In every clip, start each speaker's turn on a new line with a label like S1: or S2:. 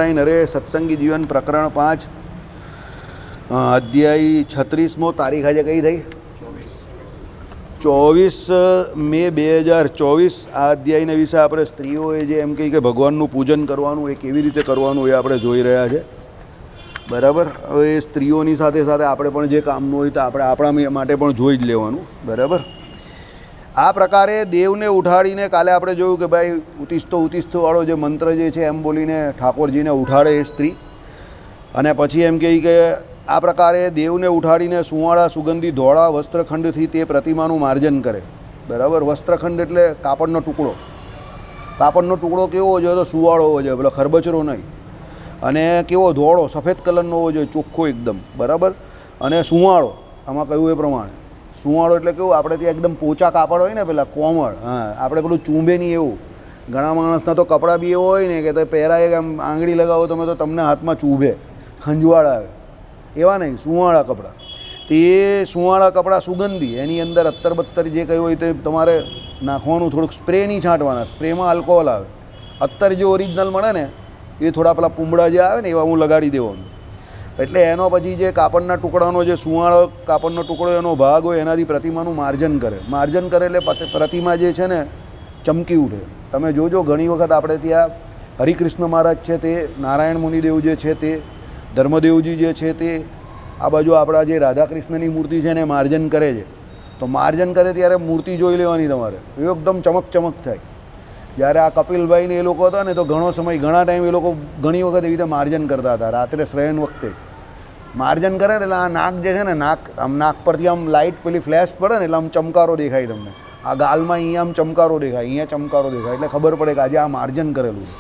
S1: નરે સત્સંગી જીવન પ્રકરણ 5 અધ્યાય 36મો તારીખ આજે કઈ થઈ 24 મે 2024 આ અધ્યાયના વિશે આપણે સ્ત્રીઓએ જે એમ કહી કે ભગવાનનું પૂજન કરવાનું એ કેવી રીતે કરવાનું એ આપણે જોઈ રહ્યા છે. બરાબર. હવે એ સ્ત્રીઓની સાથે સાથે આપણે પણ જે કામનું હોય તો આપણે આપણા માટે પણ જોઈ જ લેવાનું. બરાબર. આ પ્રકારે દેવને ઉઠાડીને કાલે આપણે જોયું કે ભાઈ ઉતિસ્તોવાળો જે મંત્ર જે છે એમ બોલીને ઠાકોરજીને ઉઠાડે એ સ્ત્રી, અને પછી એમ કહે કે આ પ્રકારે દેવને ઉઠાડીને સુંવાળા સુગંધી ધોળા વસ્ત્રખંડથી તે પ્રતિમાનું માર્જન કરે. બરાબર. વસ્ત્રખંડ એટલે કાપડનો ટુકડો. કાપડનો ટુકડો કેવો હોવો જોઈએ? તો સુવાળો હોવો જોઈએ, પેલો ખરબચરો નહીં, અને કેવો ધોળો સફેદ કલરનો હોવો જોઈએ, ચોખ્ખો એકદમ. બરાબર. અને સુંવાળો, આમાં કહ્યું એ પ્રમાણે સુંવાળો એટલે કેવું, આપણે ત્યાં એકદમ પોચા કાપડ હોય ને, પેલા કોમળ, હા, આપણે પેલું ચૂંબે નહીં એવું. ઘણા માણસના તો કપડાં બી એવો હોય ને કે તો પહેરાય આમ આંગળી લગાવો તમે તો તમને હાથમાં ચૂંબે, ખંજવાળ આવે. એવા નહીં, સુંવાળા કપડાં. તો એ સુંવાળા કપડાં સુગંધી, એની અંદર અત્તર બત્તર જે કહ્યું હોય તે તમારે નાખવાનું. થોડુંક સ્પ્રે નહીં છાંટવાના, સ્પ્રેમાં આલ્કોહોલ આવે. અત્તર જે ઓરિજિનલ મળે ને એ થોડા પેલા પૂંબડા જે આવે ને એવા હું લગાડી દેવાનું. એટલે એનો પછી જે કાપડના ટુકડાનો જે સુંવાળો કાપડનો ટુકડો એનો ભાગ હોય એનાથી પ્રતિમાનું માર્જન કરે. માર્જન કરે એટલે પ્રતિમા જે છે ને ચમકી ઉઠે. તમે જોજો ઘણી વખત આપણે ત્યાં હરિકૃષ્ણ મહારાજ છે તે, નારાયણ મુનિદેવ જે છે તે, ધર્મદેવજી જે છે તે, આ બાજુ આપણા જે રાધાકૃષ્ણની મૂર્તિ છે ને માર્જન કરે છે. તો માર્જન કરે ત્યારે મૂર્તિ જોઈ લેવાની તમારે, એકદમ ચમક થાય. જ્યારે આ કપિલભાઈને એ લોકો હતા ને તો ઘણો સમય ઘણા ટાઈમ એ લોકો ઘણી વખત એવી રીતે માર્જન કરતા હતા. રાત્રે શયન વખતે માર્જન કરે ને એટલે આ નાક જે છે ને, નાક પરથી આમ લાઇટ પેલી ફ્લેશ પડે ને એટલે આમ ચમકારો દેખાય તમને. આ ગાલમાં અહીંયા આમ ચમકારો દેખાય, અહીંયા ચમકારો દેખાય, એટલે ખબર પડે કે આજે આ માર્જન કરેલું છે.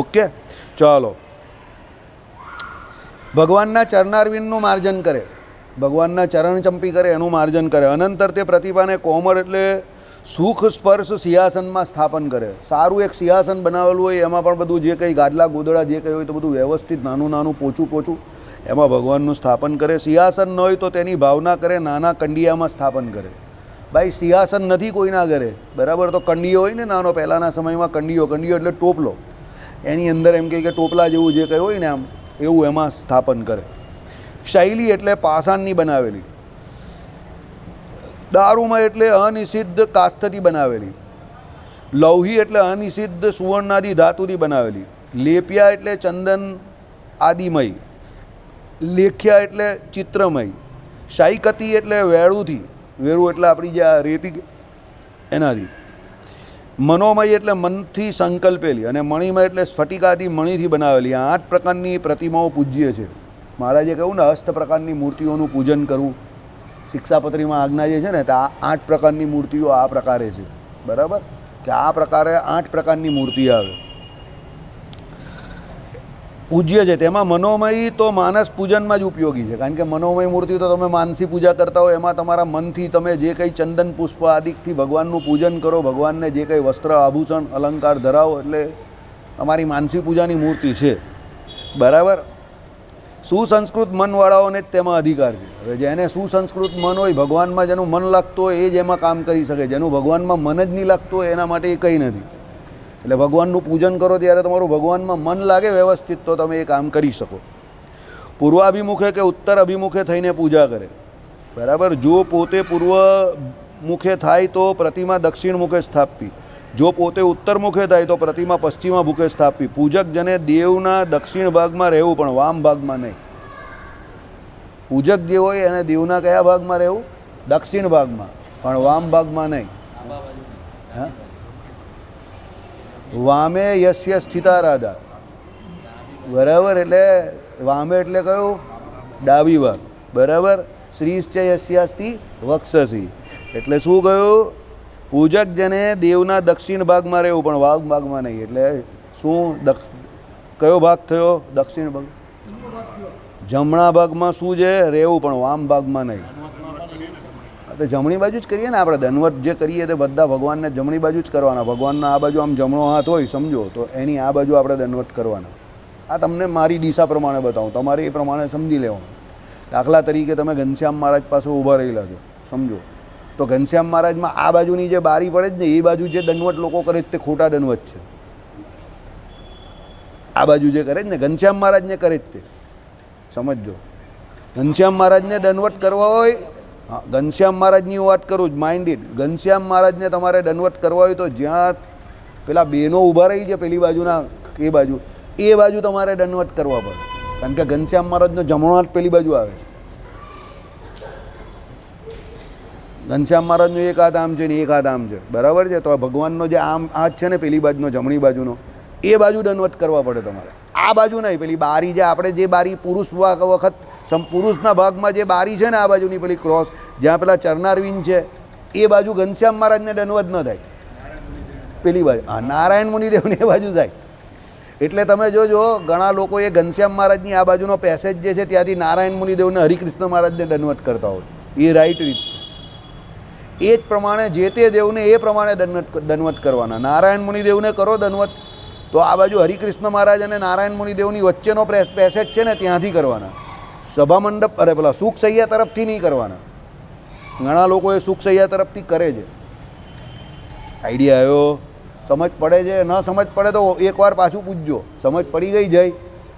S1: ઓકે, ચાલો. ભગવાનના ચરણારવિંદનું માર્જન કરે, ભગવાનના ચરણ ચંપી કરે એનું માર્જન કરે. અનંતર તે પ્રતિભાને કોમળ એટલે સુખ સ્પર્શ સિંહાસનમાં સ્થાપન કરે. સારું એક સિંહાસન બનાવેલું હોય, એમાં પણ બધું જે કંઈ ગાદલા ગોદડા જે કંઈ હોય તો બધું વ્યવસ્થિત નાનું પોચું એમાં ભગવાનનું સ્થાપન કરે. સિંહાસન ન હોય તો તેની ભાવના કરે, નાના કંડિયામાં સ્થાપન કરે. ભાઈ સિંહાસન નથી કોઈના ઘરે, બરાબર, તો કંડિયો હોય ને નાનો, પહેલાંના સમયમાં કંડિયો એટલે ટોપલો, એની અંદર એમ કે ટોપલા જેવું જે કંઈ હોય ને આમ એવું એમાં સ્થાપન કરે. શૈલી એટલે પાષાણની બનાવેલી. દારૂમાં એટલે અનિષિદ્ધ કાષ્ઠથી બનાવેલી. લૌહી એટલે અનિષિદ્ધ સુવર્ણાદી ધાતુથી બનાવેલી. લેપિયા એટલે ચંદન આદિમય. લેખ્યા એટલે ચિત્રમય. શાઈકતી એટલે વેળુથી, વેળું એટલે આપણી જે આ રેતી એનાથી. મનોમય એટલે મનથી સંકલ્પેલી. અને મણિમય એટલે સ્ફટિકાથી મણિથી બનાવેલી. આ 8 પ્રકારની પ્રતિમાઓ પૂજ્ય છે. મહારાજે કહ્યું ને 8 પ્રકારની મૂર્તિઓનું પૂજન કરવું. શિક્ષાપત્રીમાં આજ્ઞા જે છે ને, તો આ 8 પ્રકારની મૂર્તિઓ આ પ્રકારે છે. બરાબર, કે આ પ્રકારે 8 પ્રકારની મૂર્તિ આવે પૂજ્ય છે. તેમાં મનોમય તો માનસ પૂજનમાં જ ઉપયોગી છે, કારણ કે મનોમય મૂર્તિ તો તમે માનસી પૂજા કરતા હોય, એમાં તમારા મનથી તમે જે કંઈ ચંદન પુષ્પ આદિકથી ભગવાનનું પૂજન કરો, ભગવાનને જે કંઈ વસ્ત્ર આભૂષણ અલંકાર ધરાવો, એટલે તમારી માનસી પૂજાની મૂર્તિ છે. બરાબર. સુસંસ્કૃત મનવાળાઓને જ તેમાં અધિકાર છે. હવે જેને સુસંસ્કૃત મન હોય, ભગવાનમાં જેનું મન લાગતું હોય એ જ એમાં કામ કરી શકે. જેનું ભગવાનમાં મન જ નહીં લાગતું હોય એના માટે એ કંઈ નથી. એટલે ભગવાનનું પૂજન કરો ત્યારે તમારું ભગવાનમાં મન લાગે વ્યવસ્થિત, તો તમે એ કામ કરી શકો. પૂર્વાભિમુખે કે ઉત્તર અભિમુખે થઈને પૂજા કરે. બરાબર. જો પોતે પૂર્વ મુખે થાય તો પ્રતિમા દક્ષિણ મુખે સ્થાપવી. જો પોતે ઉત્તર મુખે થાય તો પ્રતિમા પશ્ચિમ મુખે સ્થાપવી. પૂજક જને દેવના દક્ષિણ ભાગમાં રહેવું, પણ વામ ભાગમાં નહીં. પૂજક જે હોય એને દેવના કયા ભાગમાં રહેવું? દક્ષિણ ભાગમાં, પણ વામ ભાગમાં નહીં. હા, વામે યસ્ય સ્થિતા રાધા. બરાબર. એટલે વામે એટલે કયું? ડાબી ભાગ. બરાબર. શ્રીશ્ચ યસ્યાસ્તિ વક્ષસી. એટલે શું કહ્યું? પૂજક જેને દેવના દક્ષિણ ભાગમાં રહેવું, પણ વામ ભાગમાં નહીં. એટલે શું? કયો ભાગ થયો? દક્ષિણ ભાગ. જમણા ભાગમાં શું છે? રહેવું, પણ વામ ભાગમાં નહીં. તો જમણી બાજુ જ કરીએ ને આપણે. દંડવત જે કરીએ તે બધા ભગવાનને જમણી બાજુ જ કરવાના. ભગવાનના આ બાજુ આમ જમણો હાથ હોય સમજો, તો એની આ બાજુ આપણે દંડવત કરવાના. આ તમને મારી દિશા પ્રમાણે બતાવું, તમારે એ પ્રમાણે સમજી લેવાનું. દાખલા તરીકે તમે ઘનશ્યામ મહારાજ પાસે ઊભા રહેલા છો સમજો, તો ઘનશ્યામ મહારાજમાં આ બાજુની જે બારી પડે જ ને એ બાજુ જે દંડવત લોકો કરે તે ખોટા દંડવત છે. આ બાજુ જે કરે જ ને ઘનશ્યામ મહારાજને કરે જ તે સમજજો. ઘનશ્યામ મહારાજને દંડવત કરવા હોય, હા ઘનશ્યામ મહારાજની વાત કરું જ માઇન્ડ ઇટ. ઘનશ્યામ મહારાજને તમારે દંડવત કરવા હોય તો જ્યાં પેલા બહેનો ઊભા રહી છે પેલી બાજુના એ બાજુ તમારે દંડવત કરવા પડે, કારણ કે ઘનશ્યામ મહારાજનો જમણો હાથ પેલી બાજુ આવે છે. ઘનશ્યામ મહારાજનો એક હાથ આમ છે ને એક હાથ આમ છે, બરાબર છે. તો ભગવાનનો જે આમ હાથ છે ને પેલી બાજુનો જમણી બાજુનો એ બાજુ દંડવત કરવા પડે તમારે. આ બાજુ નહીં, પેલી બારી જે આપણે જે બારી પુરુષ વખત પુરુષના ભાગમાં જે બારી છે ને આ બાજુની પેલી ક્રોસ જ્યાં પેલા ચરનારવિંદ છે એ બાજુ ઘનશ્યામ મહારાજને દંડવત ન થાય. પેલી બાજુ હા નારાયણ મુનિદેવને એ બાજુ થાય. એટલે તમે જોજો ઘણા લોકો એ ઘનશ્યામ મહારાજની આ બાજુનો પેસેજ જે છે ત્યાંથી નારાયણ મુનિદેવને હરિકૃષ્ણ મહારાજને દંડવત કરતા હોય. એ રાઈટ રીત છે. એ જ પ્રમાણે જે તે દેવને એ પ્રમાણે દંડવત કરવાના. નારાયણ મુનિદેવને કરો દંડવત તો આ બાજુ હરિકૃષ્ણ મહારાજ અને નારાયણ મુનિદેવની વચ્ચેનો પેસેજ છે ને ત્યાંથી કરવાના. સભા મંડપ પેલા સુખ સૈયા તરફથી નહીં કરવાના. ઘણા લોકો એ સુખ સૈયા તરફથી કરે છે. આઈડિયા આવ્યો? સમજ પડે છે? ન સમજ પડે તો એકવાર પાછું પૂછજો. સમજ પડી ગઈ જાય,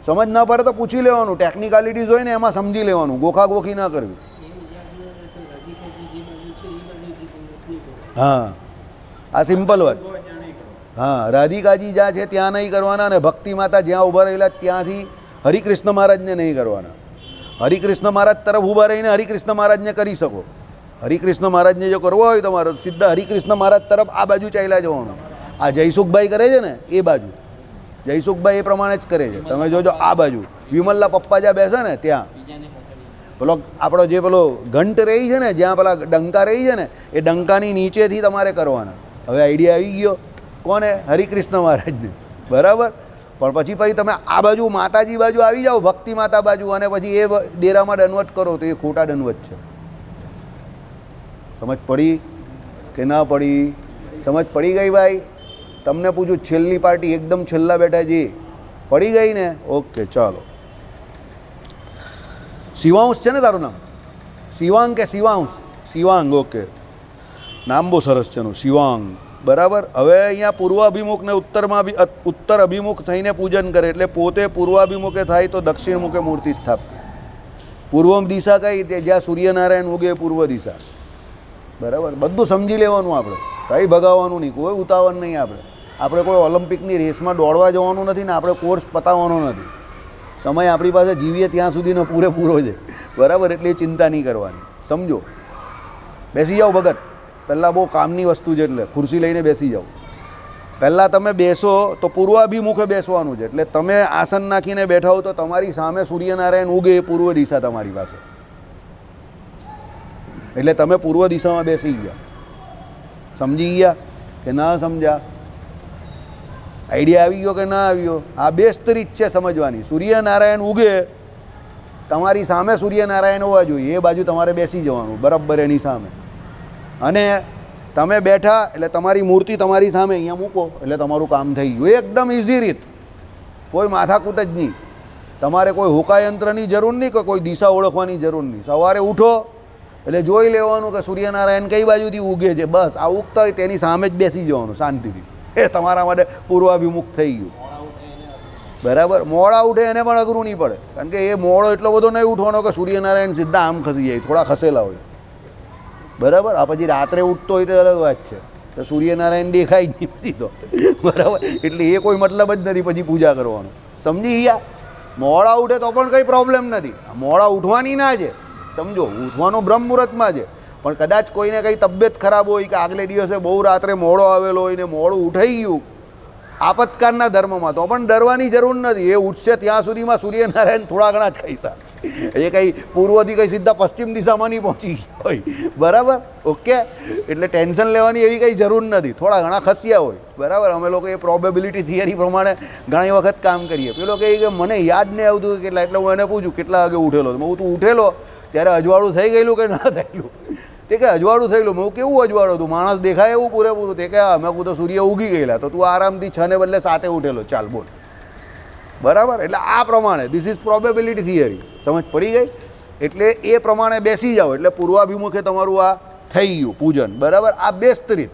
S1: સમજ ન પડે તો પૂછી લેવાનું. ટેકનિકાલિટીઝ હોય ને એમાં સમજી લેવાનું, ગોખી ના કરવી. હા આ સિમ્પલ વાત. હા રાધિકાજી જ્યાં છે ત્યાં નહીં કરવાના, અને ભક્તિ માતા જ્યાં ઊભા રહેલા ત્યાંથી હરિકૃષ્ણ મહારાજને નહીં કરવાના. હરિકૃષ્ણ મહારાજ તરફ ઊભા રહીને હરિકૃષ્ણ મહારાજને કરી શકો. હરિકૃષ્ણ મહારાજને જો કરવો હોય તમારે સીધા હરિકૃષ્ણ મહારાજ તરફ આ બાજુ ચાલ્યા જવાનું. આ જયસુખભાઈ કરે છે ને એ બાજુ, જયસુખભાઈ એ પ્રમાણે જ કરે છે. તમે જોજો આ બાજુ વિમલના પપ્પા જ્યાં બેસે ને ત્યાં પેલો આપણો જે પેલો ઘંટ રહી છે ને જ્યાં પેલા ડંકા રહી છે ને એ ડંકાની નીચેથી તમારે કરવાના. હવે આઈડિયા આવી ગયો કોને? હરિકૃષ્ણ મહારાજને, બરાબર. પણ પછી તમે આ બાજુ માતાજી બાજુ આવી જાઓ, ભક્તિ માતા બાજુ, અને પછી એ ડેરામાં દંડવત કરો તો એ ખોટા દંડવત છે. સમજ પડી કે ના પડી? સમજ પડી ગઈ ભાઈ? તમને પૂછું, છેલ્લી પાર્ટી એકદમ છેલ્લા બેઠા જે પડી ગઈ ને? ઓકે ચાલો. શિવાંશ છે ને તારું નામ? શિવાંગ કે શિવાંશ? શિવાંગ. ઓકે, નામ બહુ સરસ છે એનું, શિવાંગ, બરાબર. હવે અહીંયા પૂર્વાભિમુખ ને ઉત્તર અભિમુખ થઈને પૂજન કરે, એટલે પોતે પૂર્વાભિમુખે થાય તો દક્ષિણ મુખે મૂર્તિ સ્થાપી. પૂર્વ દિશા કઈ? તે જ્યાં સૂર્યનારાયણ ઉગે પૂર્વ દિશા, બરાબર. બધું સમજી લેવાનું આપણે, કંઈ ભગાવવાનું નહીં, કોઈ ઉતાવળ નહીં. આપણે કોઈ ઓલિમ્પિકની રેસમાં દોડવા જવાનું નથી ને આપણે કોર્સ પતાવવાનો નથી. સમય આપણી પાસે જીવીએ ત્યાં સુધીનો પૂરેપૂરો છે, બરાબર. એટલે ચિંતા નહીં કરવાની, સમજો. બેસી જાઓ ભગત. પહેલાં બહુ કામની વસ્તુ છે, એટલે ખુરશી લઈને બેસી જાઓ. પહેલાં તમે બેસો તો પૂર્વાભિમુખે બેસવાનું છે, એટલે તમે આસન નાખીને બેઠા હો તો તમારી સામે સૂર્યનારાયણ ઉગે એ પૂર્વ દિશા તમારી પાસે, એટલે તમે પૂર્વ દિશામાં બેસી ગયા. સમજી ગયા કે ના સમજ્યા? આઈડિયા આવી ગયો કે ના આવ્યો? આ બેસ્ટ રીત છે સમજવાની. સૂર્યનારાયણ ઉગે તમારી સામે સૂર્યનારાયણ હોવા જોઈએ એ બાજુ તમારે બેસી જવાનું, બરાબર એની સામે. અને તમે બેઠા એટલે તમારી મૂર્તિ તમારી સામે અહીંયા મૂકો એટલે તમારું કામ થઈ ગયું. એકદમ ઇઝી રીત, કોઈ માથાકૂટ જ નહીં. તમારે કોઈ હોકાયંત્રની જરૂર નહીં કે કોઈ દિશા ઓળખવાની જરૂર નહીં. સવારે ઉઠો એટલે જોઈ લેવાનું કે સૂર્યનારાયણ કઈ બાજુથી ઉગે છે, બસ આ ઉગતા હોય તેની સામે જ બેસી જવાનું શાંતિથી. એ તમારા માટે પૂર્વાભિમુખ થઈ ગયું, બરાબર. મોડા ઉઠે એને પણ અઘરું નહીં પડે, કારણ કે એ મોડો એટલો બધો નહીં ઉઠવાનો કે સૂર્યનારાયણ સીધા આમ ખસી જાય, થોડા ખસેલા હોય, બરાબર. આ પછી રાત્રે ઉઠતો હોય તો અલગ વાત છે, તો સૂર્યનારાયણ દેખાય જ નહીં પછી તો, બરાબર. એટલે એ કોઈ મતલબ જ નથી પછી પૂજા કરવાનો, સમજી ગયા? મોડા ઉઠે તો પણ કંઈ પ્રોબ્લેમ નથી, મોડા ઉઠવાની ના છે, સમજો. ઉઠવાનો બ્રહ્મ મુહૂર્તમાં છે, પણ કદાચ કોઈને કંઈ તબિયત ખરાબ હોય કે આગલે દિવસે બહુ રાત્રે મોડો આવેલો હોય ને મોડું ઉઠાઈ ગયું આપતકાળના ધર્મમાં, તો પણ ડરવાની જરૂર નથી. એ ઉઠશે ત્યાં સુધીમાં સૂર્યનારાયણ થોડા ઘણા જ ખાઈ શકશે. એ કંઈ પૂર્વથી કંઈ સીધા પશ્ચિમ દિશામાં નહીં પહોંચી ગયા હોય, બરાબર. ઓકે, એટલે ટેન્શન લેવાની એવી કંઈ જરૂર નથી. થોડા ઘણા ખસ્યા હોય, બરાબર. અમે લોકો એ પ્રોબેબિલિટી થિયરી પ્રમાણે ઘણી વખત કામ કરીએ. પેલો કહે કે મને યાદ નહીં આવતું કેટલા, એટલે હું એને પૂછું કેટલા વાગે ઉઠેલો. હું તું ઉઠેલો ત્યારે અજવાળું થઈ ગયેલું કે ના થયેલું? તે કે અજવાળું થયેલું. મેં કેવું અજવાળું હતું? માણસ દેખાય એવું પૂરેપૂરું? તે કે મેં કહું તો સૂર્ય ઉગી ગયેલા, તો તું આરામથી 6 ને બદલે 7 ઉઠેલો. ચાલ બોલ, બરાબર. એટલે આ પ્રમાણે ધીસ ઇઝ પ્રોબેબિલિટી થિયરી. સમજ પડી ગઈ? એટલે એ પ્રમાણે બેસી જાઓ એટલે પૂર્વાભિમુખે તમારું આ થઈ ગયું પૂજન, બરાબર. આ બેસ્ટ રીત.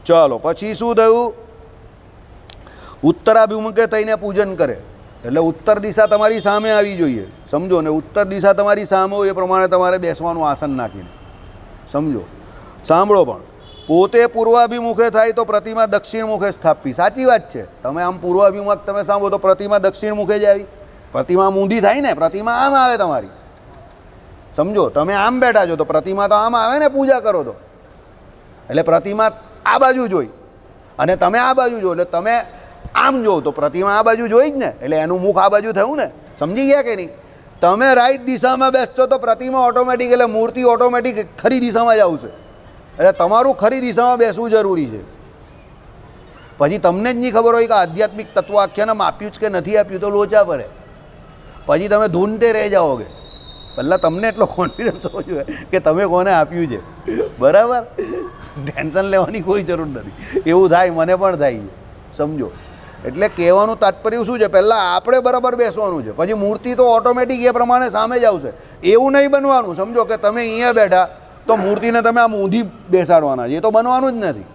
S1: ચાલો પછી શું થયું? ઉત્તરાભિમુખે થઈને પૂજન કરે. એટલે ઉત્તર દિશા તમારી સામે આવી જોઈએ, સમજો ને. ઉત્તર દિશા તમારી સામે હોય એ પ્રમાણે તમારે બેસવાનું આસન નાખીને, સમજો. સાંભળો પણ, પોતે પૂર્વાભિમુખે થાય તો પ્રતિમા દક્ષિણ મુખે સ્થાપવી. સાચી વાત છે. તમે આમ પૂર્વાભિમુખ તમે સાંભળો તો પ્રતિમા દક્ષિણ મુખે જ આવી. પ્રતિમા ઊંધી થાય ને, પ્રતિમા આમ આવે તમારી, સમજો. તમે આમ બેઠા છો તો પ્રતિમા તો આમ આવે ને, પૂજા કરો તો. એટલે પ્રતિમા આ બાજુ જોઈ અને તમે આ બાજુ જો, એટલે તમે આમ જો તો પ્રતિમા આ બાજુ જોઈ જ ને, એટલે એનું મુખ આ બાજુ થયું ને. સમજી ગયા કે નહીં? તમે રાઈટ દિશામાં બેસશો તો પ્રતિમા ઓટોમેટિક, એટલે મૂર્તિ ઓટોમેટિક ખરી દિશામાં જ આવશે. એટલે તમારું ખરી દિશામાં બેસવું જરૂરી છે. પછી તમને જ નહીં ખબર હોય કે આધ્યાત્મિક તત્વ આખ્યાનામ આપ્યું જ કે નથી આપ્યું તો લોચા પડે. પછી તમે ધૂનતે રહી જાઓગે. પહેલાં તમને એટલો કોન્ફિડન્સ હોવો જોઈએ કે તમે કોને આપ્યું છે, બરાબર. ટેન્શન લેવાની કોઈ જરૂર નથી. એવું થાય, મને પણ થાય છે, સમજો. એટલે કહેવાનું તાત્પર્ય શું છે, પહેલાં આપણે બરાબર બેસવાનું છે, પછી મૂર્તિ તો ઓટોમેટિક એ પ્રમાણે સામે જ આવશે. એવું નહીં બનવાનું, સમજો કે તમે અહીંયા બેઠા તો મૂર્તિને તમે આમ ઊંધી બેસાડવાના છે, એ તો બનવાનું જ નથી.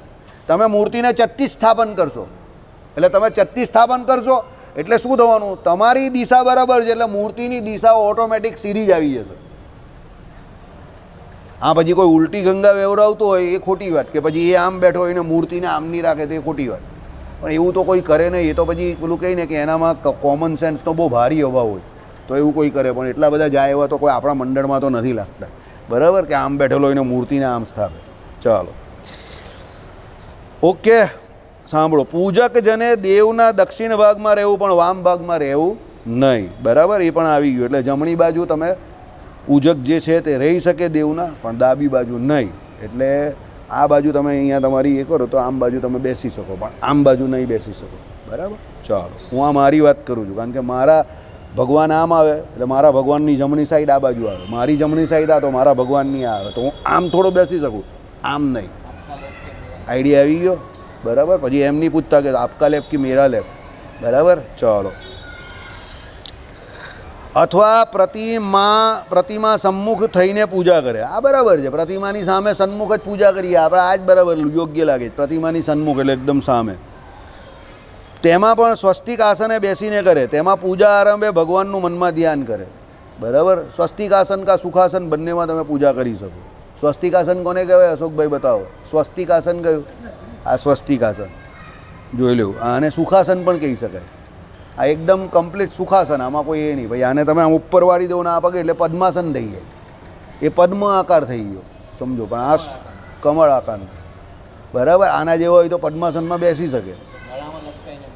S1: તમે મૂર્તિને ચત્તી સ્થાપન કરશો, એટલે તમે ચત્તી સ્થાપન કરશો એટલે શું થવાનું, તમારી દિશા બરાબર છે એટલે મૂર્તિની દિશા ઓટોમેટિક સીધી જ આવી જશે. હા, પછી કોઈ ઉલટી ગંગા વેવરાવતું હોય એ ખોટી વાત, કે પછી એ આમ બેઠો હોય ને મૂર્તિને આમ નહીં રાખે તો એ ખોટી વાત. પણ એવું તો કોઈ કરે નહીં. એ તો પછી પેલું કહે ને કે એનામાં કોમન સેન્સનો બહુ ભારી અભાવ હોય તો એવું કોઈ કરે. પણ એટલા બધા જાય એવા તો કોઈ આપણા મંડળમાં તો નથી લાગતા, બરાબર, કે આમ બેઠેલો હોય ને મૂર્તિને આમ સ્થાપે. ચાલો, ઓકે. સાંભળો, પૂજક જને દેવના દક્ષિણ ભાગમાં રહેવું પણ વામ ભાગમાં રહેવું નહીં, બરાબર. એ પણ આવી ગયું. એટલે જમણી બાજુ તમે પૂજક જે છે તે રહી શકે દેવના, પણ ડાબી બાજુ નહીં. એટલે આ બાજુ તમે અહીંયા તમારી એ કરો તો આમ બાજુ તમે બેસી શકો, પણ આમ બાજુ નહીં બેસી શકો, બરાબર. ચાલો, હું આ મારી વાત કરું છું, કારણ કે મારા ભગવાન આમ આવે એટલે મારા ભગવાનની જમણી સાઈડ આ બાજુ આવે, મારી જમણી સાઈડ આ તો મારા ભગવાનની આ આવે, તો હું આમ થોડો બેસી શકું, આમ નહીં. આઈડિયા આવી ગયો, બરાબર. પછી એમ નહીં પૂછતા કે આપકા લેફ્ટ કે મેરા લેફ્ટ, બરાબર. ચાલો. અથવા પ્રતિમા સન્મુખ થઈને પૂજા કરે. આ બરાબર છે. પ્રતિમાની સામે સન્મુખ જ પૂજા કરીએ આપણે, આ જ બરાબર યોગ્ય લાગે. પ્રતિમાની સન્મુખ એટલે એકદમ સામે. તેમાં પણ સ્વસ્તિક આસને બેસીને કરે. તેમાં પૂજા આરંભે ભગવાનનું મનમાં ધ્યાન કરે, બરાબર. સ્વસ્તિક આસન કા સુખાસન બંનેમાં તમે પૂજા કરી શકો. સ્વસ્તિક આસન કોને કહેવાય, અશોકભાઈ બતાવો. સ્વસ્તિક આસન કયું? આ સ્વસ્તિક આસન જોઈ લેવું. આને સુખાસન પણ કહી શકાય. આ એકદમ કમ્પ્લીટ સુખાસન, આમાં કોઈ એ નહીં. ભાઈ આને તમે આમ ઉપર વાળી દો ને આ પગે એટલે પદ્માસન થઈ જાય. એ પદ્મ આકાર થઈ ગયો, સમજો. પણ આ કમળ આકારનું, બરાબર. આના જેવો હોય તો પદ્માસનમાં બેસી શકે,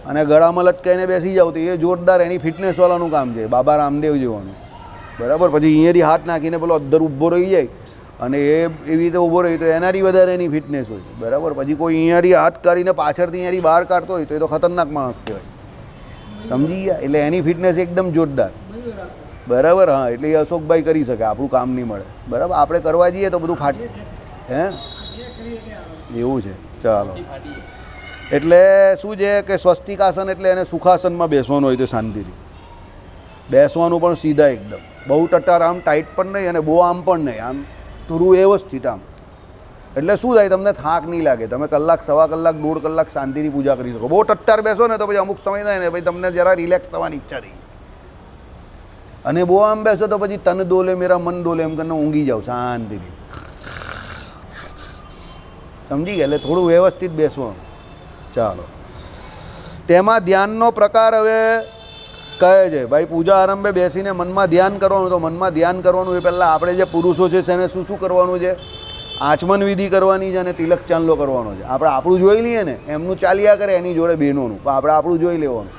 S1: અને ગળામાં લટકાઈને બેસી જાવ તો એ જોરદાર એની ફિટનેસવાળાનું કામ છે, બાબા રામદેવ જેવાનું, બરાબર. પછી અહીંયાથી હાથ નાખીને પેલો અદ્ધર ઊભો રહી જાય અને એ એવી રીતે ઊભો રહી તો એનાથી વધારે એની ફિટનેસ હોય, બરાબર. પછી કોઈ અહીંયાથી હાથ કાઢીને પાછળથી અહીંયાથી બહાર કાઢતો હોય તો એ તો ખતરનાક માણસ કહેવાય, સમજી ગયા. એટલે એની ફિટનેસ એકદમ જોરદાર, બરાબર. હા, એટલે એ અશોકભાઈ કરી શકે, આપણું કામ નહીં મળે, બરાબર. આપણે કરવા જઈએ તો બધું હે એવું છે. ચાલો, એટલે શું છે કે સ્વસ્તિક આસન એટલે એને સુખાસનમાં બેસવાનું હોય તો શાંતિથી બેસવાનું, પણ સીધા એકદમ, બહુ ટટ્ટાર આમ ટાઈટ પણ નહીં અને બહુ આમ પણ નહીં, આમ થોડું વ્યવસ્થિત આમ. એટલે શું થાય, તમને થાક નહીં લાગે. તમે કલાક, સવા કલાક, 1.5 કલાક શાંતિથી પૂજા કરી શકો. બહુ ટટ્ટાર બેસો ને તો પછી અમુક સમય થાય ને પછી તમને જરા રિલેક્સ થવાની ઈચ્છા થઈ, અને બહુ આમ બેસો તો પછી તન ડોલે મેરા મન ડોલે એમ કરીને ઊંઘી જાઓ શાંતિથી, સમજી ગયા. એટલે થોડું વ્યવસ્થિત બેસવાનું. ચાલો, તેમાં ધ્યાનનો પ્રકાર હવે કહે છે. ભાઈ પૂજા આરંભે બેસીને મનમાં ધ્યાન કરવાનું. તો મનમાં ધ્યાન કરવાનું એ પહેલાં આપણે જે પુરુષો છે તેને શું શું કરવાનું છે, આચમન વિધિ કરવાની છે અને તિલક ચાંદલો કરવાનો છે. આપણે આપણું જોઈ લઈએ ને, એમનું ચાલ્યા કરે એની જોડે બહેનોનું, પણ આપણે આપણું જોઈ લેવાનું.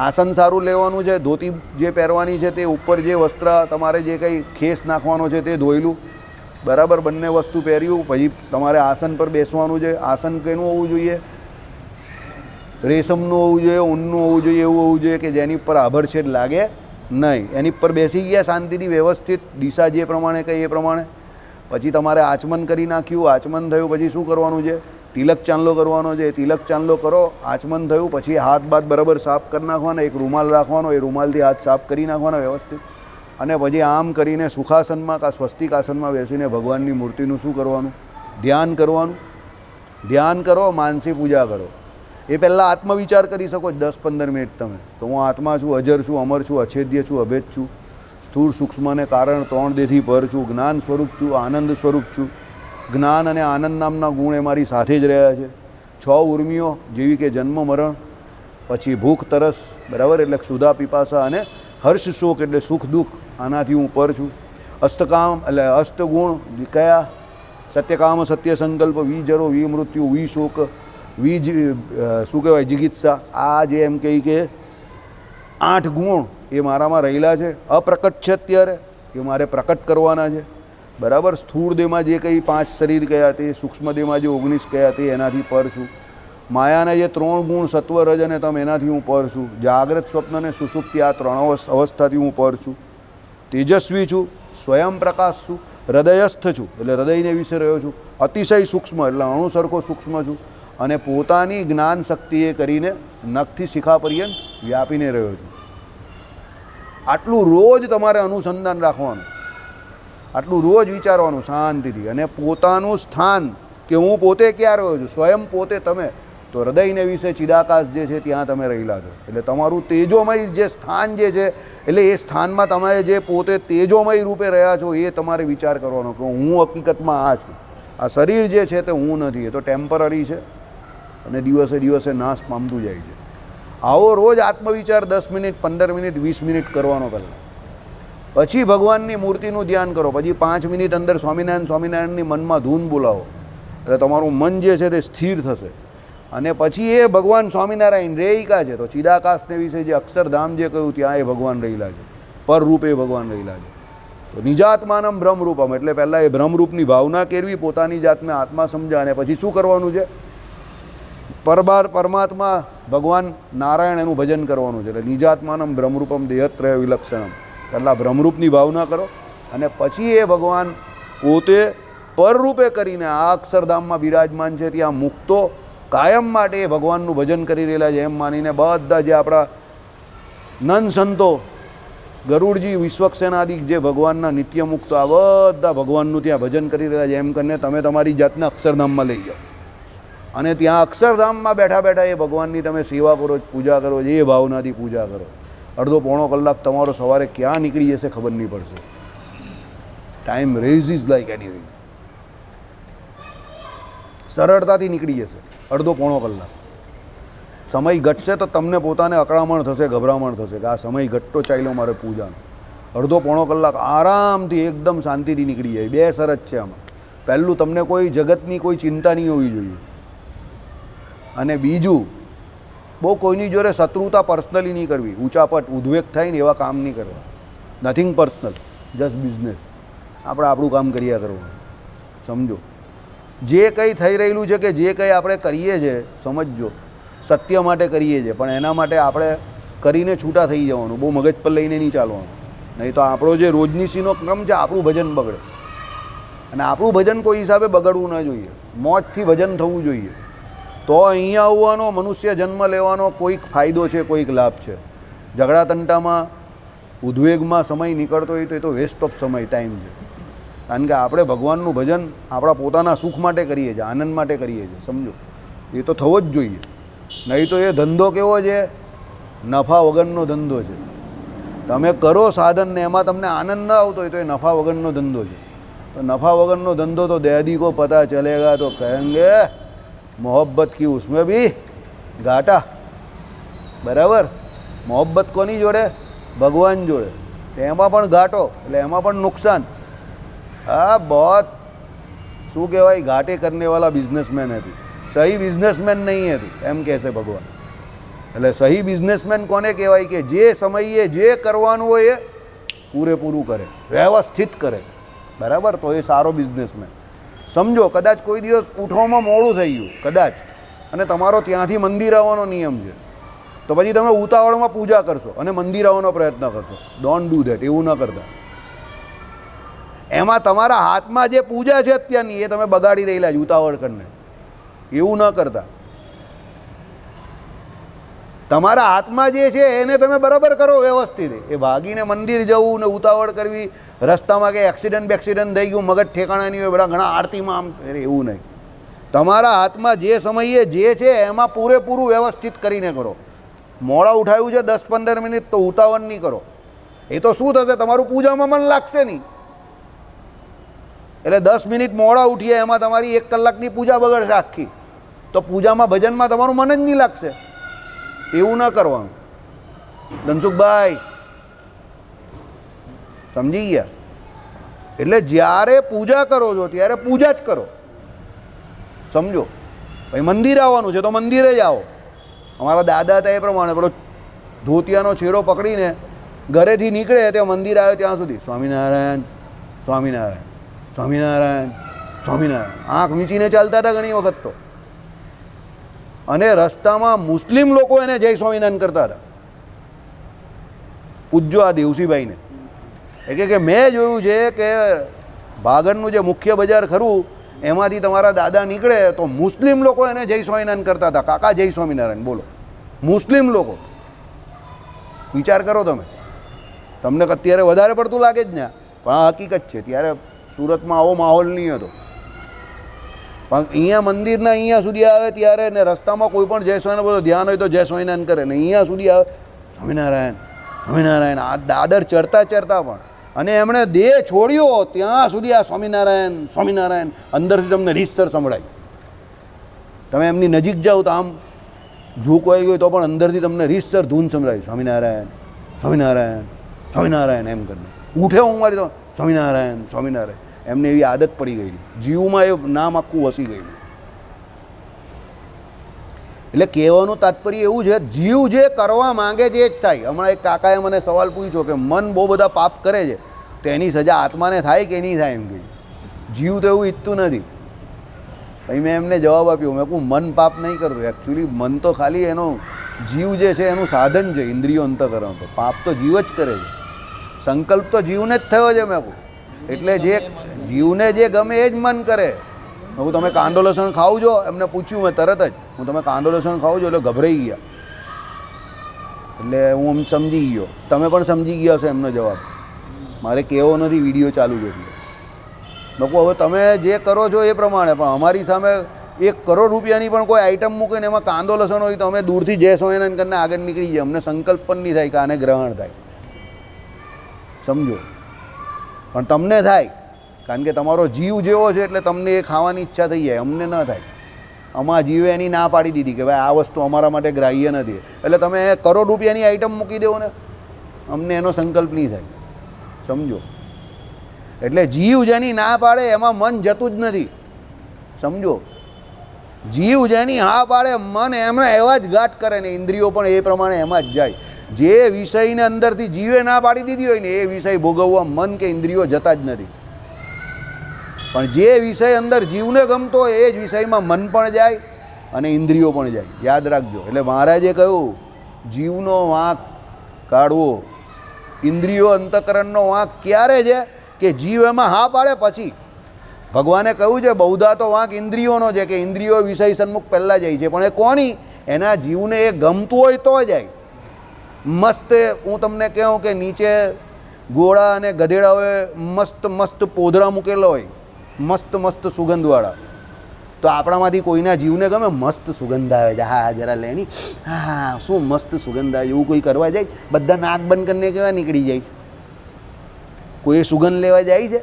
S1: આસન સારું લેવાનું છે. ધોતી જે પહેરવાની છે તે ઉપર જે વસ્ત્ર તમારે જે કંઈ ખેસ નાખવાનો છે તે ધોયેલું, બરાબર. બંને વસ્તુ પહેર્યું. પછી તમારે આસન પર બેસવાનું છે. આસન કેનું હોવું જોઈએ, રેશમનું હોવું જોઈએ, ઊનનું હોવું જોઈએ, એવું હોવું જોઈએ કે જેની ઉપર આભડછેદ લાગે નહીં. એની ઉપર બેસી ગયા શાંતિથી, વ્યવસ્થિત, દિશા જે પ્રમાણે કહે એ પ્રમાણે. પછી તમારે આચમન કરી નાખ્યું, આચમન થયું પછી શું કરવાનું છે, તિલક ચાંદલો કરવાનો છે. તિલક ચાંદલો કરો, આચમન થયું પછી હાથ બાદ બરાબર સાફ કરી નાખવાના. એક રૂમાલ રાખવાનો, એ રૂમાલથી હાથ સાફ કરી નાખવાના વ્યવસ્થિત. અને પછી આમ કરીને સુખાસનમાં કાં સ્વસ્તિક આસનમાં બેસીને ભગવાનની મૂર્તિનું શું કરવાનું, ધ્યાન કરવાનું. ધ્યાન કરો, માનસી પૂજા કરો. એ પહેલાં આત્મવિચાર કરી શકો 10-15 મિનિટ તમે, તો હું આત્મા છું, અજર છું, અમર છું, અછેદ્ય છું, અભેદ છું, સ્થૂળ સૂક્ષ્મને કારણ 3 દેહથી પર છું, જ્ઞાન સ્વરૂપ છું, આનંદ સ્વરૂપ છું, જ્ઞાન અને આનંદ નામના ગુણ એ મારી સાથે જ રહ્યા છે. 6 ઉર્મિઓ જેવી કે જન્મ મરણ, પછી ભૂખ તરસ, બરાબર, એટલે ક્ષુધા પીપાસા, અને હર્ષ શોક એટલે સુખ દુઃખ, આનાથી હું પર છું. અસ્તકામ એટલે અષ્ટગુણ કયા? સત્યકામ, સત્ય સંકલ્પ, વિજરો, વિમૃત્યુ, વિશોક, શું કહેવાય, જિગીત્સા. આ જે એમ કહી કે 8 ગુણ એ મારામાં રહેલા છે. અપ્રકટ છે અત્યારે, એ મારે પ્રકટ કરવાના છે, બરાબર. સ્થૂળ દેહમાં જે કંઈ 5 શરીર કયા તે, સૂક્ષ્મ દેહમાં જે 19 કયા તે, એનાથી પર છું. માયાના જે 3 ગુણ સત્વ રજ અને તમ, એનાથી હું પર છું. જાગ્રત સ્વપ્ન અને સુષુપ્તિ, આ 3 અવસ્થાથી હું પર છું. તેજસ્વી છું, સ્વયં પ્રકાશ છું, હૃદયસ્થ છું એટલે હૃદયને વિશે રહ્યો છું. અતિશય સૂક્ષ્મ એટલે અણુ સરખો સૂક્ષ્મ છું, અને પોતાની જ્ઞાન શક્તિએ કરીને નખથી શિખા પર્યંત વ્યાપીને રહ્યો છું. આટલું રોજ તમારે અનુસંધાન રાખવાનું, આટલું રોજ વિચારવાનું શાંતિથી, અને પોતાનું સ્થાન કે હું પોતે ક્યાં રહ્યો છું, સ્વયં પોતે તમે, તો હૃદયને વિશે ચિદાકાશ જે છે ત્યાં તમે રહેલા છો. એટલે તમારું તેજોમય જે સ્થાન જે છે, એટલે એ સ્થાનમાં તમે જે પોતે તેજોમય રૂપે રહ્યા છો એ તમારે વિચાર કરવાનો કે હું હકીકતમાં આ છું. આ શરીર જે છે તે હું નથી, એ તો ટેમ્પરરી છે અને દિવસે દિવસે નાશ પામતું જાય છે. આવો રોજ આત્મવિચાર 10 મિનિટ, 15 મિનિટ, 20 મિનિટ કરવાનો પહેલાં. પછી ભગવાનની મૂર્તિનું ધ્યાન કરો. પછી 5 મિનિટ અંદર સ્વામિનારાયણ સ્વામિનારાયણની મનમાં ધૂન બોલાવો, એટલે તમારું મન જે છે તે સ્થિર થશે. અને પછી એ ભગવાન સ્વામિનારાયણ રેયિકા છે, તો ચિદાકાશને વિશે જે અક્ષરધામ જે કહ્યું ત્યાં એ ભગવાન રહેલા છે, પર રૂપે ભગવાન રહેલા છે. તો નિજાત્માનમ બ્રહ્મરૂપમ એટલે પહેલાં એ બ્રહ્મરૂપની ભાવના કેળવી, પોતાની જાતને આત્મા સમજા, અને પછી શું કરવાનું છે? પરમાત્મા ભગવાન નારાયણ એનું ભજન કરવાનું છે. એટલે નિજાત્માનમ બ્રહ્મરૂપમ દેહત્રય વિલક્ષણમ, પહેલાં બ્રહ્મરૂપની ભાવના કરો, અને પછી એ ભગવાન પોતે પરરૂપે કરીને આ અક્ષરધામમાં બિરાજમાન છે, ત્યાં મુક્તો કાયમ માટે એ ભગવાનનું ભજન કરી રહેલા છે એમ માનીને બધા જે આપણા નંદ સંતો, ગરુડજી, વિશ્વક્સેનાદિક જે ભગવાનના નિત્ય મુક્તો, આ બધા ભગવાનનું ત્યાં ભજન કરી રહ્યા છે એમ કરીને તમે તમારી જાતને અક્ષરધામમાં લઈ જાઓ, અને ત્યાં અક્ષરધામમાં બેઠા બેઠા એ ભગવાનની તમે સેવા કરો, પૂજા કરો, એ ભાવનાથી પૂજા કરો. 1.5-પોણો કલાક તમારો સવારે ક્યાં નીકળી જશે ખબર નહીં પડશે. Time race is like anything, સરળતાથી નીકળી જશે. 1.5-પોણો કલાક સમય ઘટશે તો તમને પોતાને અકળામણ થશે, ગભરામણ થશે કે આ સમય ઘટતો ચાલ્યો મારે પૂજાનો. 1.5-પોણો કલાક આરામથી એકદમ શાંતિથી નીકળી જાય. 2 શરત છે આમાં. પહેલું, તમને કોઈ જગતની કોઈ ચિંતા નહીં હોવી જોઈએ, અને બીજું, બહુ કોઈની જોડે શત્રુતા પર્સનલી નહીં કરવી, ઊંચાપટ ઉદ્વેગ થાય ને એવા કામ નહીં કરવા. Nothing personal, just business. આપણે આપણું કામ કર્યા કરવાનું. સમજો, જે કંઈ થઈ રહેલું છે કે જે કંઈ આપણે કરીએ છીએ, સમજજો સત્ય માટે કરીએ છીએ, પણ એના માટે આપણે કરીને છૂટા થઈ જવાનું, બહુ મગજ પર લઈને નહીં ચાલવાનું. નહીં તો આપણો જે રોજનીશીનો ક્રમ છે, આપણું ભજન બગડે. અને આપણું ભજન કોઈ હિસાબે બગડવું ન જોઈએ, મોજથી ભજન થવું જોઈએ. તો અહીંયા આવવાનો, મનુષ્ય જન્મ લેવાનો કોઈક ફાયદો છે, કોઈક લાભ છે. ઝઘડા તંટામાં, ઉદ્વેગમાં સમય નીકળતો હોય તો એ તો વેસ્ટ ઓફ સમય, ટાઈમ છે. કારણ કે આપણે ભગવાનનું ભજન આપણા પોતાના સુખ માટે કરીએ છીએ, આનંદ માટે કરીએ છીએ. સમજો, એ તો થવો જ જોઈએ. નહીં તો એ ધંધો કેવો છે? નફા વગરનો ધંધો છે. તમે કરો સાધન ને એમાં તમને આનંદ ન આવતો હોય તો એ નફા વગરનો ધંધો છે. તો નફા વગરનો ધંધો તો દયાદી को पता चलेगा तो कहेंगे मोहब्बत की उसमें भी घाटा. બરાબર? મોહબ્બત કોની જોડે? ભગવાન જોડે. તેમાં પણ ઘાટો, એટલે એમાં પણ નુકસાન. હા, बहुत શું કહેવાય, ઘાટે કરને વાળા બિઝનેસમેન હતી, સહી બિઝનેસમેન નહીં હતું એમ કહેશે ભગવાન. એટલે સહી બિઝનેસમેન કોને કહેવાય? કે જે સમયે જે કરવાનું હોય એ પૂરેપૂરું કરે, વ્યવસ્થિત કરે. બરાબર? તો એ સારો બિઝનેસમેન. સમજો, કદાચ કોઈ દિવસ ઉઠવામાં મોડું થઈ ગયું કદાચ, અને તમારો ત્યાંથી મંદિર આવવાનો નિયમ છે, તો પછી તમે ઉતાવળમાં પૂજા કરશો અને મંદિર આવવાનો પ્રયત્ન કરશો. Don't do that. એવું ન કરતા. એમાં તમારા હાથમાં જે પૂજા છે અત્યારની, એ તમે બગાડી રહેલા જ ઉતાવળ કરીને. એવું ન કરતા. તમારા હાથમાં જે છે એને તમે બરાબર કરો, વ્યવસ્થિત. એ ભાગીને મંદિર જવું ને ઉતાવળ કરવી, રસ્તામાં કે એક્સિડન્ટ બેક્સિડન્ટ થઈ ગયું, મગજ ઠેકાણા નહીં હોય, બધા ઘણા આરતીમાં આમ, એવું નહીં. તમારા હાથમાં જે સમયે જે છે એમાં પૂરેપૂરું વ્યવસ્થિત કરીને કરો. મોડા ઉઠાવ્યું છે 10-15 મિનિટ તો ઉતાવળ નહીં કરો. એ તો શું થશે, તમારું પૂજામાં મન લાગશે નહીં. એટલે 10 મિનિટ મોડા ઉઠીએ એમાં તમારી 1 કલાકની પૂજા બગડશે આખી. તો પૂજામાં ભજનમાં તમારું મન જ નહીં લાગશે. એવું ન કરવાનું. ધનસુખભાઈ સમજી ગયા? એટલે જ્યારે પૂજા કરો છો ત્યારે પૂજા જ કરો, સમજો. ભાઈ મંદિર આવવાનું છે તો મંદિરે જ આવો. અમારા દાદા હતા એ પ્રમાણે પેલો ધોતિયાનો છેડો પકડીને ઘરેથી નીકળે તે મંદિર આવે ત્યાં સુધી સ્વામિનારાયણ સ્વામિનારાયણ સ્વામિનારાયણ સ્વામિનારાયણ આંખ મીચીને ચાલતા હતા ઘણી વખત તો. અને રસ્તામાં મુસ્લિમ લોકો એને જય સ્વામિનારાયણ કરતા હતા. પૂજ્યો આ દેવસીભાઈને એટલે કે મેં જોયું છે કે ભાગળનું જે મુખ્ય બજાર ખરું એમાંથી તમારા દાદા નીકળે તો મુસ્લિમ લોકો એને જય સ્વામિનારાયણ કરતા હતા. કાકા જય સ્વામિનારાયણ બોલો. મુસ્લિમ લોકો, વિચાર કરો તમે. તમને અત્યારે વધારે પડતું લાગે જ ને, પણ આ હકીકત છે. ત્યારે સુરતમાં આવો માહોલ નહીં હતો. પણ અહીંયા મંદિરના અહીંયા સુધી આવે ત્યારે ને રસ્તામાં કોઈ પણ જય સ્વામિનારાયણ બોલો, ધ્યાન હોય તો જય સ્વામિનારાયણ કરે ને અહીંયા સુધી આવે સ્વામિનારાયણ સ્વામિનારાયણ. આ દાદર ચડતા ચડતા પણ અને એમણે દેહ છોડ્યો ત્યાં સુધી આ સ્વામિનારાયણ સ્વામિનારાયણ અંદરથી તમને રીતસર સંભળાય. તમે એમની નજીક જાઓ તો આમ ઝૂકવાઈ ગયું તો પણ અંદરથી તમને રીતસર ધૂન સંભળાય સ્વામિનારાયણ સ્વામિનારાયણ સ્વામિનારાયણ એમ કરીને. ઉઠે ઊંઘમાંથી તો સ્વામિનારાયણ સ્વામિનારાયણ. એમને એવી આદત પડી ગયેલી, જીવમાં એ નામ આખું વસી ગયેલું. એટલે કહેવાનું તાત્પર્ય એવું છે, જીવ જે કરવા માંગે છે એ જ થાય. હમણાં એક કાકાએ મને સવાલ પૂછ્યો કે મન બહુ બધા પાપ કરે છે તો એની સજા આત્માને થાય કે નહીં થાય એમ કહ્યું. જીવ તો એવું ઈચ્છતું નથી. પછી મેં એમને જવાબ આપ્યો, મેં કહું મન પાપ નહીં કરતું. એકચ્યુઅલી મન તો ખાલી એનો જીવ જે છે એનું સાધન છે, ઇન્દ્રિયો અંતઃકરણ. તો પાપ તો જીવ જ કરે છે. સંકલ્પ તો જીવને જ થયો છે મેં કહું. એટલે જે જીવને જે ગમે એ જ મન કરે. હું તમે કાંદો લસણ ખાવ છો, એમને પૂછ્યું મેં તરત જ, હું તમે કાંદો લસણ ખાવ છો? એટલે ગભરાઈ ગયા. એટલે હું સમજી ગયો, તમે પણ સમજી ગયા છો એમનો જવાબ. મારે કહેવો નથી, વિડીયો ચાલુ છે એટલે. લોકો હવે તમે જે કરો છો એ પ્રમાણે, પણ અમારી સામે 1 કરોડ રૂપિયાની પણ કોઈ આઈટમ મૂકીને એમાં કાંદો લસણ હોય તો અમે દૂરથી જય સ્વામિનારાયણ કરીને આગળ નીકળી જઈએ. અમને સંકલ્પ પણ નહીં થાય કે આને ગ્રહણ થાય, સમજો. પણ તમને થાય, કારણ કે તમારો જીવ જેવો છે એટલે તમને એ ખાવાની ઈચ્છા થઈ જાય. અમને ન થાય. અમારા જીવે એની ના પાડી દીધી કે ભાઈ આ વસ્તુ અમારા માટે ગ્રાહ્ય નથી. એટલે તમે 1 કરોડ રૂપિયાની આઈટમ મૂકી દેવો ને, અમને એનો સંકલ્પ નહીં થાય, સમજો. એટલે જીવ જેની ના પાડે એમાં મન જતું જ નથી, સમજો. જીવ જેની હા પાડે મન એમણે એવા જ ઘાટ કરે ને ઇન્દ્રિયો પણ એ પ્રમાણે એમાં જ જાય. જે વિષયને અંદરથી જીવે ના પાડી દીધી હોય ને એ વિષય ભોગવવા મન કે ઇન્દ્રિયો જતા જ નથી. પણ જે વિષય અંદર જીવને ગમતો હોય એ જ વિષયમાં મન પણ જાય અને ઇન્દ્રિયો પણ જાય. યાદ રાખજો. એટલે મહારાજે કહ્યું જીવનો વાંક કાઢવો, ઇન્દ્રિયો અંતઃકરણનો વાંક ક્યારે છે કે જીવ એમાં હા પાડે પછી. ભગવાને કહ્યું છે બહુધા તો વાંક ઇન્દ્રિયોનો છે, કે ઇન્દ્રિયો વિષય સન્મુખ પહેલાં જાય છે. પણ એ કોની? એના જીવને એ ગમતું હોય તો જાય. મસ્ત હું તમને કહું કે નીચે ઘોડા અને ગધેડાઓએ મસ્ત મસ્ત પોદરા મૂકેલા હોય, મસ્ત મસ્ત સુગંધવાળા. તો આપણામાંથી કોઈના જીવને ગમે મસ્ત સુગંધ આવે છે, હા જરા લેની, હા શું મસ્ત સુગંધ આવે, એવું કોઈ કરવા જાય? બધા નાક બંધ કરીને કેવા નીકળી જાય છે? કોઈ સુગંધ લેવા જાય છે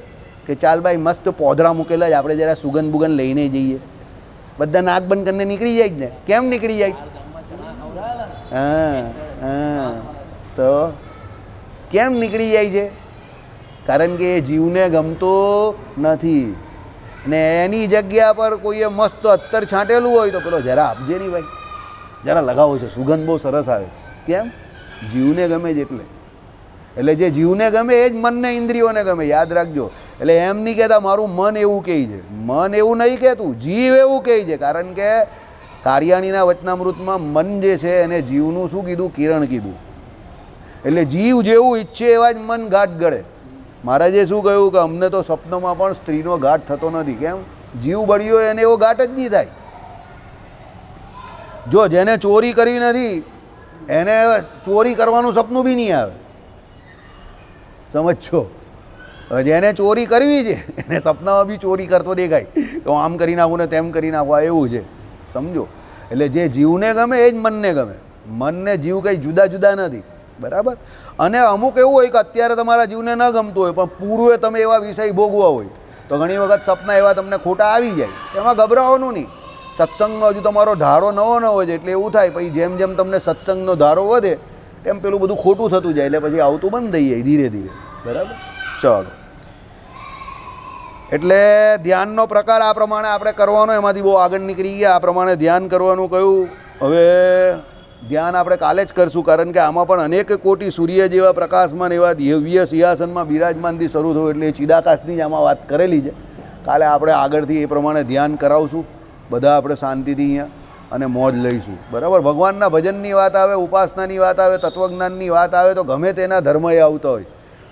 S1: કે ચાલ ભાઈ મસ્ત પોદરા મૂકેલા જ આપણે જરા સુગંધ બુગંધ લઈને જઈએ? બધા નાક બંધ કરીને નીકળી જાય જ ને. કેમ નીકળી જાય? હા તો કેમ નીકળી જાય છે? કારણ કે એ જીવને ગમતો નથી. ને એની જગ્યા પર કોઈએ મસ્ત અત્તર છાંટેલું હોય તો પેલો જરા આપજે નહીં ભાઈ, જરા લગાવો છે, સુગંધ બહુ સરસ આવે. કેમ? જીવને ગમે છે એટલે. એટલે જે જીવને ગમે એ જ મનને ઇન્દ્રિયોને ગમે. યાદ રાખજો. એટલે એમ નહીં કહેતા મારું મન એવું કહે છે. મન એવું નહીં કહેતું, જીવ એવું કહે છે. કારણ કે કાર્યાણીના વચનામૃતમાં મન જે છે એને જીવનું શું કીધું? કિરણ કીધું. એટલે જીવ જેવું ઈચ્છે એવા જ મન ગાંઠ ગળે. મહારાજે શું કહ્યું કે અમને તો સ્વપ્નમાં પણ સ્ત્રીનો ગાંઠ થતો નથી. કેમ? જીવ બળ્યો એને એવો ગાંઠ જ નહીં થાય. જો જેને ચોરી કરી નથી એને ચોરી કરવાનું સપનું બી નહીં આવે, સમજો. હવે જેને ચોરી કરવી છે એને સપનામાં બી ચોરી કરતો દેખાય કે હું આમ કરી નાખું ને તેમ કરી નાખું, આ એવું છે, સમજો. એટલે જે જીવને ગમે એ જ મનને ગમે. મનને જીવ કંઈ જુદા જુદા નથી, બરાબર. અને અમુક એવું હોય કે અત્યારે તમારા જીવને ન ગમતું હોય પણ પૂર્વે તમે એવા વિષય ભોગવા હોય તો ઘણી વખત સપના એવા તમને ખોટા આવી જાય, એમાં ગભરાવાનું નહીં. સત્સંગનો હજુ તમારો ધારો નવો નવો છે એટલે એવું થાય. પછી જેમ જેમ તમને સત્સંગનો ધારો વધે તેમ પેલું બધું ખોટું થતું જાય એટલે પછી આવતું બંધ થઈ જાય ધીરે ધીરે, બરાબર. ચાલો, એટલે ધ્યાનનો પ્રકાર આ પ્રમાણે આપણે કરવાનો, એમાંથી બહુ આગળ નીકળી ગયા. આ પ્રમાણે ધ્યાન કરવાનું કહ્યું. હવે ધ્યાન આપણે કાલે જ કરશું, કારણ કે આમાં પણ અનેક કોટી સૂર્ય જેવા પ્રકાશમાન એવા દિવ્ય સિંહાસનમાં બિરાજમાનથી શરૂ થયું એટલે એ ચિદાકાશની જ આમાં વાત કરેલી છે. કાલે આપણે આગળથી એ પ્રમાણે ધ્યાન કરાવશું બધા આપણે શાંતિથી અહીંયા, અને મોજ લઈશું, બરાબર. ભગવાનના ભજનની વાત આવે, ઉપાસનાની વાત આવે, તત્વજ્ઞાનની વાત આવે તો ગમે તેના ધર્મ એ આવતા હોય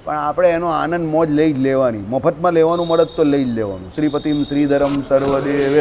S1: પણ આપણે એનો આનંદ મોજ લઈ જ લેવાની. મફતમાં લેવાનું મળે તો લઈ જ લેવાનું. શ્રીપતિમ શ્રીધરમ સર્વદેવે